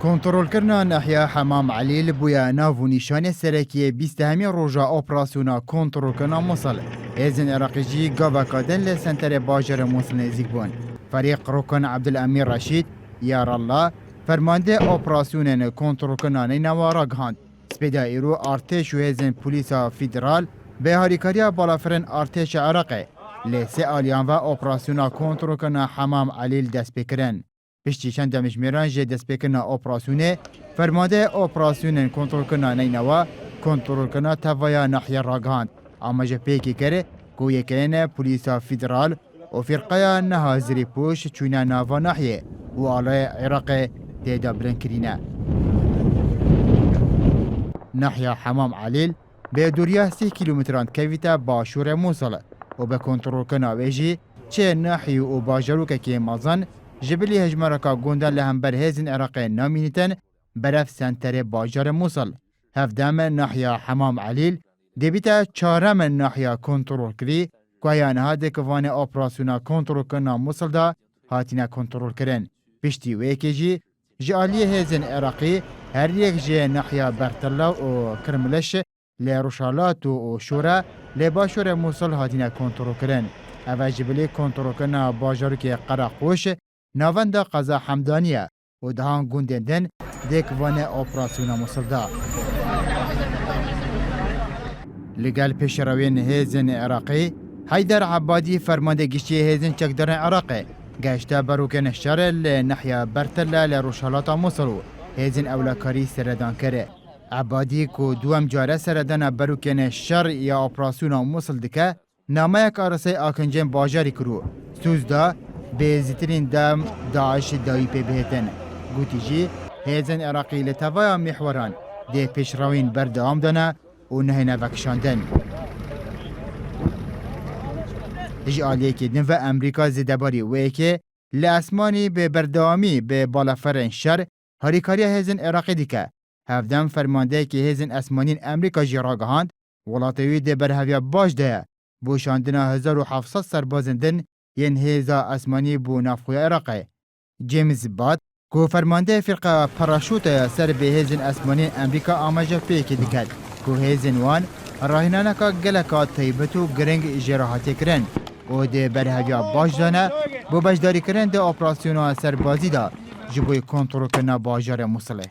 کنترل کردن ناحیه حمام علیل بویا ناو و نیشان سرکی 20 روژا اپراسیونا کنترل کردن موصل. هزن عراقی گاوا کادن لسنتر باجر موصل نزدیک بون. فريق ركن عبد الامیر رشید یار الله فرمانده اپراسیون کنترل کردن نوارا گهاند. سپیدا ایرو ارتش و هزن پلیسا فدرال به هاریکاریا بالافرن ارتش عراقی لسه آلیان و اپراسیونا کنترل کردن حمام علیل دست بکرن. پشتی چند دمشمیران جه دست بکرن اپراسیونه فرمانده اپراسیون کنترل کردن نینوا کنترل کردن توایا ناحیه راگهاند. اما جه پیکی کره که یکین پلیسا فدرال و فرقه نهازری پوش چونه ناوا ناحیه و آلای عراق تیدا برن کرینه. ناحیه حمام علیل به دوریا 3 کیلومتران کویتا باشور موصل و به کنترل کردن ویجی چه ناحیه و باجروک که مازن جبلی هجمارکا گوندن لهمبر هزن عراق نامینیتن برف سنتر باجر موصل. هفدام ناحیه حمام علیل دبیتا 4 ناحیه کنترل کری که آنها دکوان اپراسیونا کنترل کردن موصل دا هاتینا کنترل کرن. پشتی ویکی جی جالی هزن عراقی هر یک جه ناحیه برطلا و کرملش لروشالات و شورا لباشور موصل هاتینا کنترل کرن. اوه جبلی کنترل کردن باجر که قراقوش ناوندا قضا حمدانیه و دهان گوندندن دکوان اپراسیون موصل دا. لگل پیشروین هزن عراقی حیدر عبادی فرمانده گشتی هزن چکدر عراقی گشته بروکن شر لنحیه برتلا لروشالات موصل هزن اولاکاری سردان کره. عبادی که دوام جاره سردان بروکن شر یا اپراسیون موصل دکه نامه یک آرسه آکنجن باجاری کرو. سوز دا به زیترین دام داعش دایی پی بهتن. گوتی جی هزن عراقی لطوای محوران ده پیشروین بردام دانه و نهینه وکشاندن. اج آلیه که دن و امریکا زدباری وی که لاسمانی به بردامی به بالافرن شر هاریکاری هزن عراقی دیکه. هفدم فرمانده که هزن اسمانین امریکا جراغهاند ولاتوی ده برهویا باش ده بوشاندنا 1700 سربازندن ین هیزا اسمانی بو نافخوی عراقی. جیمز باد که فرمانده فرقه پراشوت سر به هزن اسمانی امریکا آماجه پیکی دکد که هزن وان راهنانکا گلکا طیبتو گرنگ جراحاتی کرن و ده برهویا باش دانه بو بجداری کرن ده اپراسیونا سربازی دا جبوی کنترل کرنا باجار موصله.